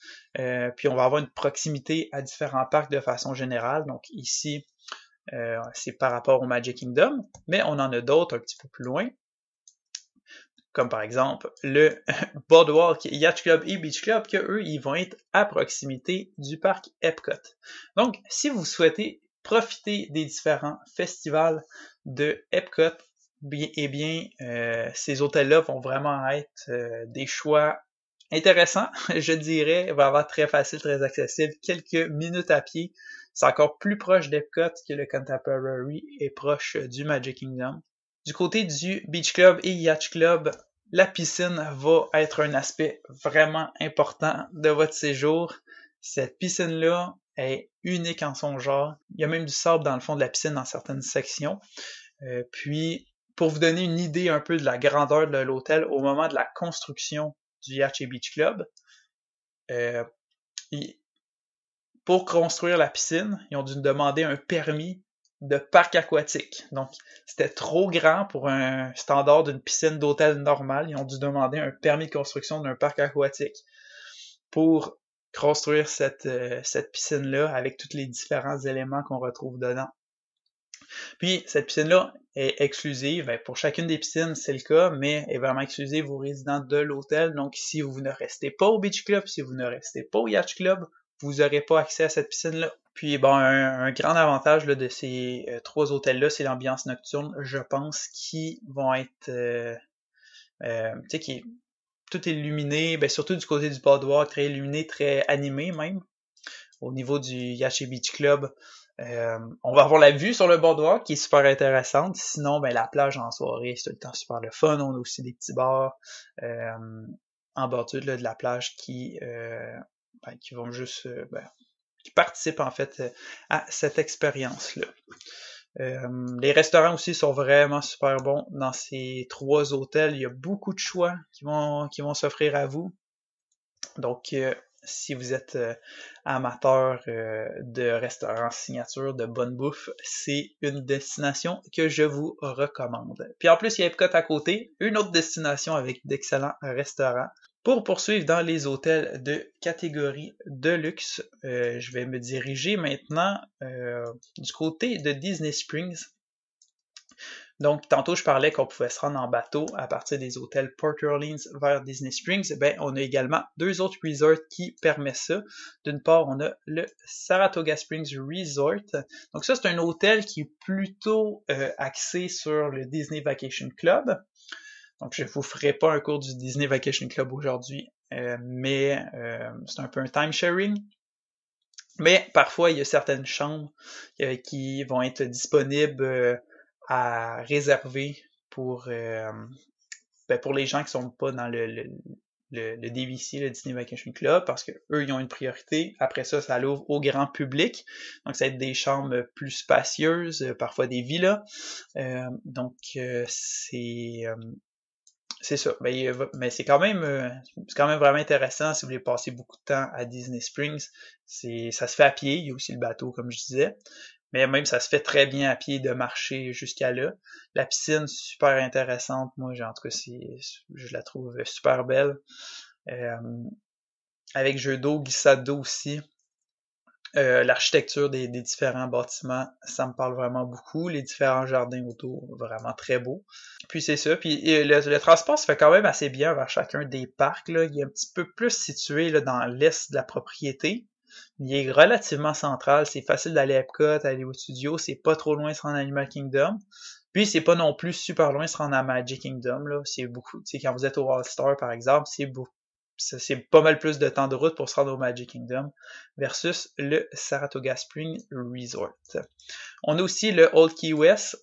puis on va avoir une proximité à différents parcs de façon générale. Donc ici, c'est par rapport au Magic Kingdom, mais on en a d'autres un petit peu plus loin, comme par exemple le Boardwalk Yacht Club et Beach Club, que eux, ils vont être à proximité du parc Epcot. Donc, si vous souhaitez profiter des différents festivals de Epcot, ces hôtels-là vont vraiment être des choix intéressants, je dirais, va avoir très facile, très accessible, quelques minutes à pied. C'est encore plus proche d'Epcot que le Contemporary est proche du Magic Kingdom. Du côté du Beach Club et Yacht Club, la piscine va être un aspect vraiment important de votre séjour. Cette piscine-là est unique en son genre. Il y a même du sable dans le fond de la piscine dans certaines sections. Puis, pour vous donner une idée un peu de la grandeur de l'hôtel au moment de la construction du Yacht et Beach Club, pour construire la piscine, ils ont dû demander un permis de parc aquatique. Donc, c'était trop grand pour un standard d'une piscine d'hôtel normale. Ils ont dû demander un permis de construction d'un parc aquatique pour construire cette piscine-là avec tous les différents éléments qu'on retrouve dedans. Puis, cette piscine-là est exclusive. Pour chacune des piscines, c'est le cas, mais est vraiment exclusive aux résidents de l'hôtel. Donc, si vous ne restez pas au Beach Club, si vous ne restez pas au Yacht Club, vous n'aurez pas accès à cette piscine-là. Puis, un grand avantage là, de ces trois hôtels-là, c'est l'ambiance nocturne, je pense, qui vont être... tout est illuminé, surtout du côté du Boardwalk, très illuminé, très animé même. Au niveau du Yacht et Beach Club, On va avoir la vue sur le boardwalk qui est super intéressante. Sinon, ben la plage en soirée, c'est tout le temps super le fun. On a aussi des petits bars en bordure là, de la plage qui vont juste qui participent en fait à cette expérience-là. Les restaurants aussi sont vraiment super bons dans ces 3 hôtels. Il y a beaucoup de choix qui vont s'offrir à vous. Donc, si vous êtes amateur de restaurants signature, de bonne bouffe, c'est une destination que je vous recommande. Puis en plus, il y a Epcot à côté, une autre destination avec d'excellents restaurants. Pour poursuivre dans les hôtels de catégorie de luxe, je vais me diriger maintenant du côté de Disney Springs. Donc, tantôt, je parlais qu'on pouvait se rendre en bateau à partir des hôtels Port Orleans vers Disney Springs. Ben, on a également 2 autres resorts qui permettent ça. D'une part, on a le Saratoga Springs Resort. Donc ça, c'est un hôtel qui est plutôt axé sur le Disney Vacation Club. Donc, je ne vous ferai pas un cours du Disney Vacation Club aujourd'hui, mais c'est un peu un time-sharing. Mais parfois, il y a certaines chambres qui vont être disponibles à réserver pour les gens qui sont pas dans le DVC, le Disney Vacation Club, parce que eux, ils ont une priorité. Après ça, ça l'ouvre au grand public. Donc, ça va être des chambres plus spacieuses, parfois des villas. Donc, c'est ça. Mais c'est quand même vraiment intéressant si vous voulez passer beaucoup de temps à Disney Springs. Ça se fait à pied. Il y a aussi le bateau, comme je disais. Mais même, ça se fait très bien à pied de marcher jusqu'à là. La piscine, super intéressante. Moi, en tout cas, je la trouve super belle. Avec jeu d'eau, glissade d'eau aussi. L'architecture des différents bâtiments, ça me parle vraiment beaucoup. Les différents jardins autour, vraiment très beaux. Puis c'est ça. Puis le transport se fait quand même assez bien vers chacun des parcs. Là. Il est un petit peu plus situé là, dans l'est de la propriété. Il est relativement central. C'est facile d'aller à Epcot, aller au studio. C'est pas trop loin de se rendre à Animal Kingdom. Puis c'est pas non plus super loin de se rendre à Magic Kingdom. Là. C'est beaucoup. Tu sais, quand vous êtes au All-Star, par exemple, c'est pas mal plus de temps de route pour se rendre au Magic Kingdom versus le Saratoga Springs Resort. On a aussi le Old Key West.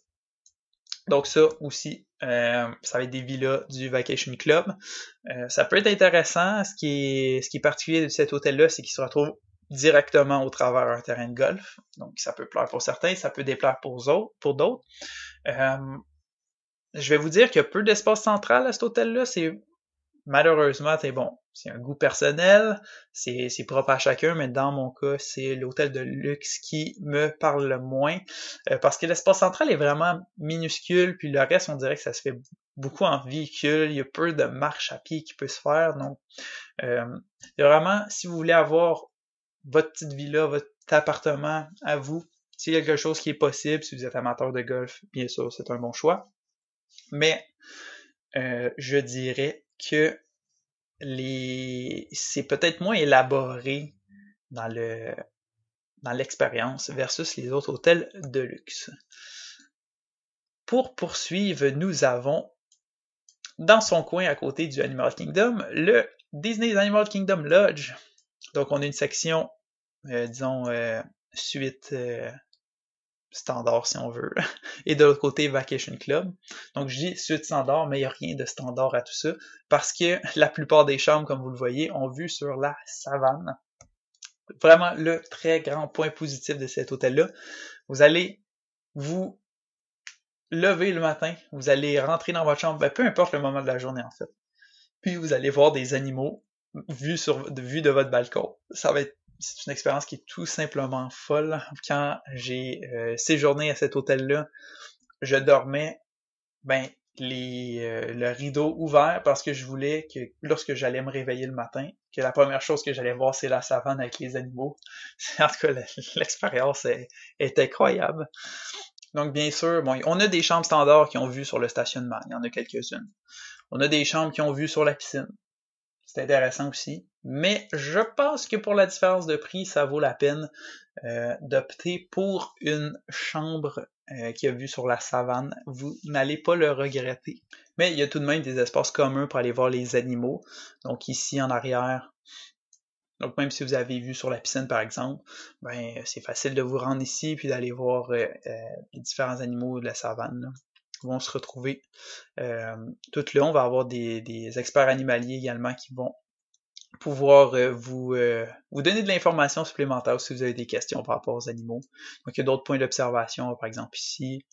Donc ça aussi, ça va être des villas du Vacation Club. Ça peut être intéressant. Ce qui est particulier de cet hôtel-là, c'est qu'il se retrouve directement au travers d'un terrain de golf. Donc ça peut plaire pour certains, ça peut déplaire pour d'autres. Je vais vous dire qu'il y a peu d'espace central à cet hôtel-là. Malheureusement, c'est un goût personnel, c'est propre à chacun, mais dans mon cas, c'est l'hôtel de luxe qui me parle le moins, parce que l'espace central est vraiment minuscule, puis le reste, on dirait que ça se fait beaucoup en véhicule, il y a peu de marche à pied qui peut se faire, donc il y a vraiment, si vous voulez avoir votre petite villa, votre appartement à vous, c'est quelque chose qui est possible, si vous êtes amateur de golf, bien sûr, c'est un bon choix, mais je dirais que c'est peut-être moins élaboré dans l'expérience versus les autres hôtels de luxe. Pour poursuivre, nous avons dans son coin à côté du Animal Kingdom le Disney's Animal Kingdom Lodge. Donc on a une section, suite standard si on veut, et de l'autre côté Vacation Club. Donc je dis suite standard, mais il n'y a rien de standard à tout ça, parce que la plupart des chambres, comme vous le voyez, ont vue sur la savane. Vraiment le très grand point positif de cet hôtel-là. Vous allez vous lever le matin, vous allez rentrer dans votre chambre, peu importe le moment de la journée en fait. Puis vous allez voir des animaux vus de votre balcon. C'est une expérience qui est tout simplement folle. Quand j'ai séjourné à cet hôtel-là, je dormais le rideau ouvert parce que je voulais que lorsque j'allais me réveiller le matin, que la première chose que j'allais voir, c'est la savane avec les animaux. En tout cas, l'expérience est incroyable. Donc bien sûr, on a des chambres standards qui ont vue sur le stationnement, il y en a quelques-unes. On a des chambres qui ont vue sur la piscine. C'est intéressant aussi. Mais je pense que pour la différence de prix, ça vaut la peine d'opter pour une chambre qui a vue sur la savane. Vous n'allez pas le regretter. Mais il y a tout de même des espaces communs pour aller voir les animaux. Donc ici en arrière, Donc même si vous avez vu sur la piscine par exemple, ben c'est facile de vous rendre ici puis d'aller voir les différents animaux de la savane là, qui vont se retrouver tout là. On va avoir des experts animaliers également qui vont pouvoir vous donner de l'information supplémentaire si vous avez des questions par rapport aux animaux. Donc il y a d'autres points d'observation, par exemple ici,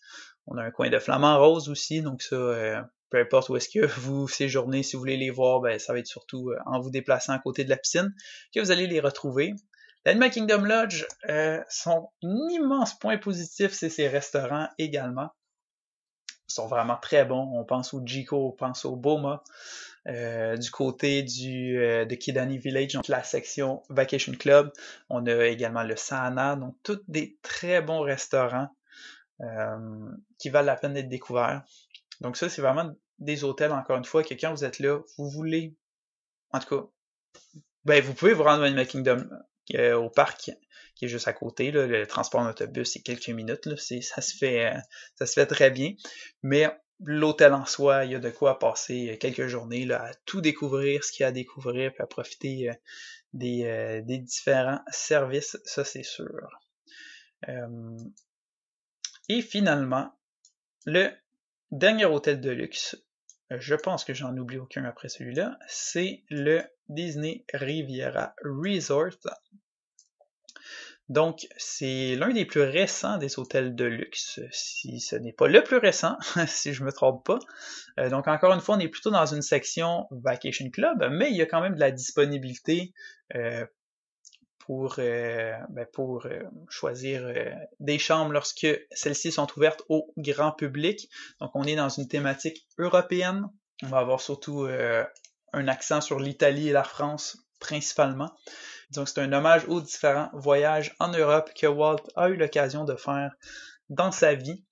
on a un coin de flamant rose aussi, donc ça, peu importe où est-ce que vous séjournez, si vous voulez les voir, ben ça va être surtout en vous déplaçant à côté de la piscine que vous allez les retrouver. L'Animal Kingdom Lodge, son immense point positif, c'est ses restaurants également. Ils sont vraiment très bons. On pense au Jiko, on pense au Boma. Du côté de Kidani Village, donc la section Vacation Club, on a également le Sana, donc tous des très bons restaurants qui valent la peine d'être découverts. Donc ça, c'est vraiment des hôtels, encore une fois, que quand vous êtes là, vous voulez, en tout cas, ben vous pouvez vous rendre à Animal Kingdom au parc qui est juste à côté, là, le transport en autobus, c'est quelques minutes, là, ça se fait très bien, mais l'hôtel en soi, il y a de quoi passer quelques journées là, à tout découvrir, ce qu'il y a à découvrir, puis à profiter des différents services, ça c'est sûr. Et finalement, le dernier hôtel de luxe, je pense que j'en oublie aucun après celui-là, c'est le Disney Riviera Resort. Donc, c'est l'un des plus récents des hôtels de luxe, si ce n'est pas le plus récent, si je me trompe pas. Donc, encore une fois, on est plutôt dans une section Vacation Club, mais il y a quand même de la disponibilité pour choisir des chambres lorsque celles-ci sont ouvertes au grand public. Donc, on est dans une thématique européenne. On va avoir surtout un accent sur l'Italie et la France, principalement. Donc, c'est un hommage aux différents voyages en Europe que Walt a eu l'occasion de faire dans sa vie.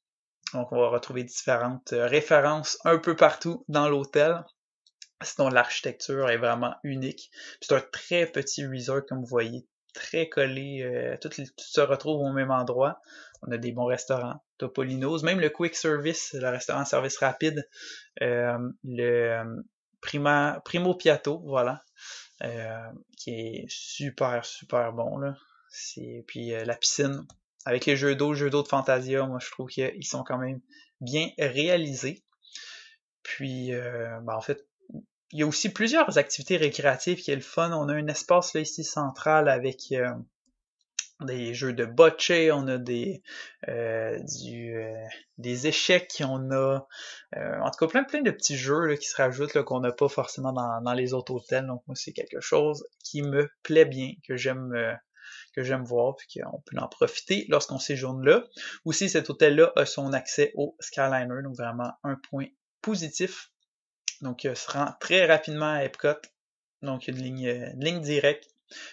Donc, on va retrouver différentes références un peu partout dans l'hôtel. Sinon, l'architecture est vraiment unique. C'est un très petit resort, comme vous voyez, très collé. Tout se retrouve au même endroit. On a des bons restaurants, Topolino's, même le quick service, le restaurant service rapide, le Primo Piatto, voilà. Qui est super, super bon, là. Puis la piscine, avec les jeux d'eau de Fantasia, moi je trouve qu'ils sont quand même bien réalisés. Puis, en fait, il y a aussi plusieurs activités récréatives qui est le fun. On a un espace là ici central avec des jeux de bocce, on a des échecs, on a en tout cas plein de petits jeux là, qui se rajoutent là, qu'on n'a pas forcément dans les autres hôtels. Donc moi c'est quelque chose qui me plaît bien, que j'aime voir, puis qu'on peut en profiter lorsqu'on séjourne là. Aussi cet hôtel-là a son accès au Skyliner, donc vraiment un point positif. Donc se rend très rapidement à Epcot, donc une ligne directe.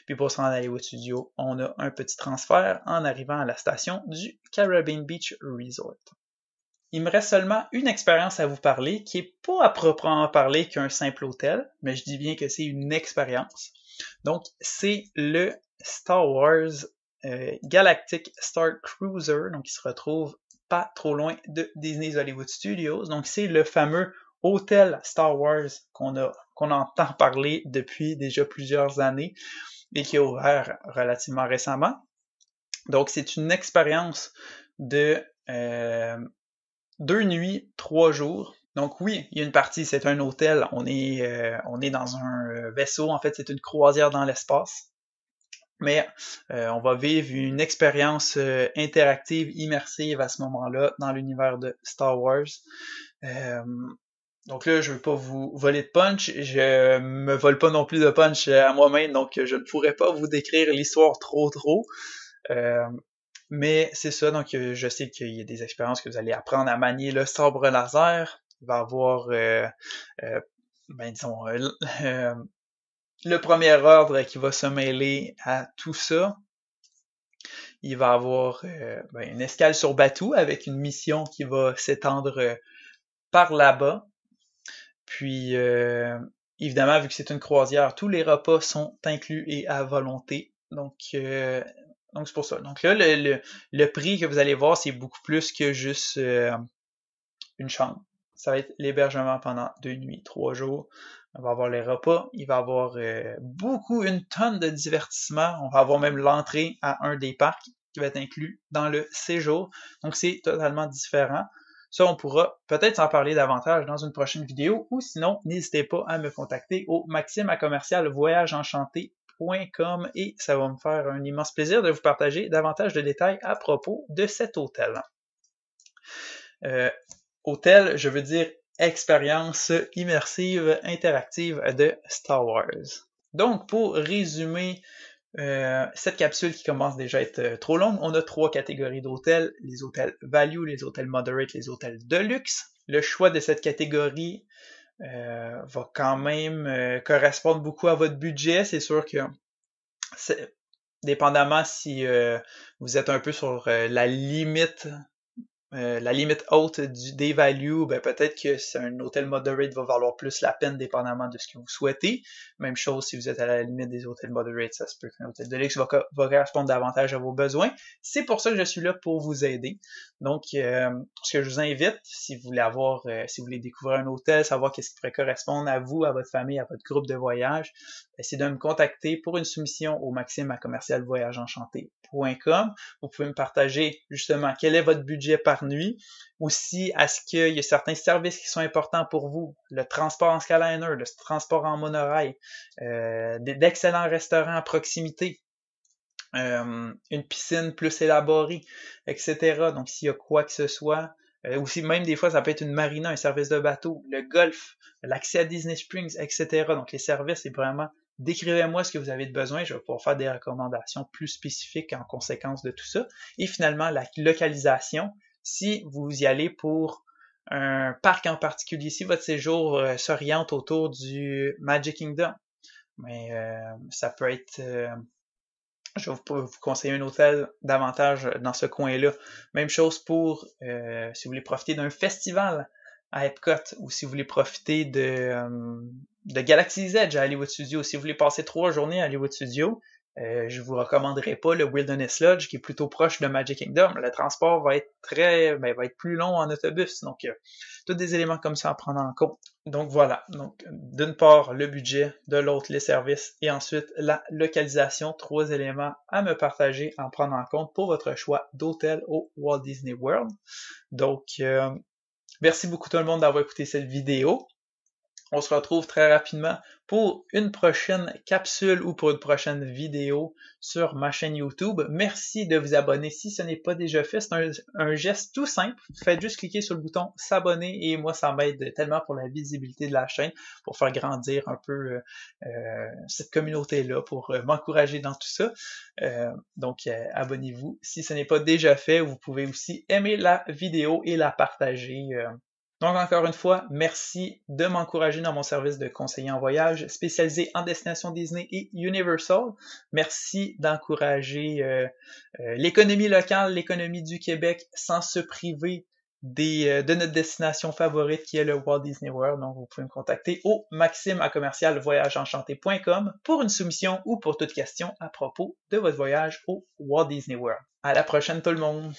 Puis pour se rendre à Hollywood Studios, on a un petit transfert en arrivant à la station du Caribbean Beach Resort. Il me reste seulement une expérience à vous parler qui est pas à proprement parler qu'un simple hôtel, mais je dis bien que c'est une expérience. Donc c'est le Star Wars Galactic Star Cruiser, donc il se retrouve pas trop loin de Disney's Hollywood Studios. Donc c'est le fameux hôtel Star Wars qu'on entend parler depuis déjà plusieurs années et qui a ouvert relativement récemment. Donc, c'est une expérience de 2 nuits, 3 jours. Donc oui, il y a une partie, c'est un hôtel, on est dans un vaisseau, en fait, c'est une croisière dans l'espace. Mais on va vivre une expérience interactive, immersive à ce moment-là dans l'univers de Star Wars. Donc là, je veux pas vous voler de punch, je me vole pas non plus de punch à moi-même, donc je ne pourrais pas vous décrire l'histoire trop. Mais c'est ça, donc je sais qu'il y a des expériences que vous allez apprendre à manier le sabre laser. Il va y avoir, le premier ordre qui va se mêler à tout ça. Il va y avoir une escale sur Batuu avec une mission qui va s'étendre par là-bas. Puis, évidemment, vu que c'est une croisière, tous les repas sont inclus et à volonté. Donc c'est pour ça. Donc là, le prix que vous allez voir, c'est beaucoup plus que juste une chambre. Ça va être l'hébergement pendant 2 nuits, 3 jours. On va avoir les repas, il va y avoir une tonne de divertissements. On va avoir même l'entrée à un des parcs qui va être inclus dans le séjour. Donc c'est totalement différent. Ça, on pourra peut-être s'en parler davantage dans une prochaine vidéo, ou sinon, n'hésitez pas à me contacter au maxime@voyagesenchanté.com et ça va me faire un immense plaisir de vous partager davantage de détails à propos de cet hôtel. Hôtel, je veux dire expérience immersive interactive de Star Wars. Donc, pour résumer cette capsule qui commence déjà à être trop longue, on a 3 catégories d'hôtels, les hôtels value, les hôtels moderate, les hôtels de luxe. Le choix de cette catégorie va quand même correspondre beaucoup à votre budget. C'est sûr que dépendamment si vous êtes un peu sur la limite haute des values, ben peut-être que c'est un hôtel moderate va valoir plus la peine dépendamment de ce que vous souhaitez. Même chose si vous êtes à la limite des hôtels moderate, ça se peut qu'un hôtel de luxe va correspondre davantage à vos besoins. C'est pour ça que je suis là pour vous aider. Donc, ce que je vous invite, si vous voulez si vous voulez découvrir un hôtel, savoir qu'est-ce qui pourrait correspondre à vous, à votre famille, à votre groupe de voyage, c'est de me contacter pour une soumission au maxime@voyagesenchanté.com. Vous pouvez me partager justement quel est votre budget par nuit. Aussi, est-ce qu'il y a certains services qui sont importants pour vous? Le transport en Skyliner, le transport en monorail, d'excellents restaurants à proximité, une piscine plus élaborée, etc. Donc, s'il y a quoi que ce soit, aussi, même des fois, ça peut être une marina, un service de bateau, le golf, l'accès à Disney Springs, etc. Donc, les services, c'est vraiment décrivez-moi ce que vous avez de besoin, je vais pouvoir faire des recommandations plus spécifiques en conséquence de tout ça. Et finalement, la localisation, si vous y allez pour un parc en particulier, si votre séjour s'oriente autour du Magic Kingdom, mais ça peut être... je vais vous conseiller un hôtel davantage dans ce coin-là. Même chose pour si vous voulez profiter d'un festival à Epcot ou si vous voulez profiter de Galaxy's Edge à Hollywood Studios. Si vous voulez passer 3 journées à Hollywood Studios, je vous recommanderais pas le Wilderness Lodge qui est plutôt proche de Magic Kingdom. Le transport va être va être plus long en autobus. Donc, tous des éléments comme ça à prendre en compte. Donc voilà. Donc, d'une part, le budget, de l'autre, les services et ensuite la localisation. 3 éléments à me partager, à prendre en compte pour votre choix d'hôtel au Walt Disney World. Donc, merci beaucoup tout le monde d'avoir écouté cette vidéo. On se retrouve très rapidement pour une prochaine capsule ou pour une prochaine vidéo sur ma chaîne YouTube. Merci de vous abonner si ce n'est pas déjà fait. C'est un geste tout simple. Faites juste cliquer sur le bouton s'abonner et moi, ça m'aide tellement pour la visibilité de la chaîne, pour faire grandir un peu cette communauté-là, pour m'encourager dans tout ça. Donc, abonnez-vous si ce n'est pas déjà fait. Vous pouvez aussi aimer la vidéo et la partager. Donc, encore une fois, merci de m'encourager dans mon service de conseiller en voyage spécialisé en destination Disney et Universal. Merci d'encourager l'économie locale, l'économie du Québec sans se priver de notre destination favorite qui est le Walt Disney World. Donc, vous pouvez me contacter au maxime@voyagesenchanté.com pour une soumission ou pour toute question à propos de votre voyage au Walt Disney World. À la prochaine tout le monde!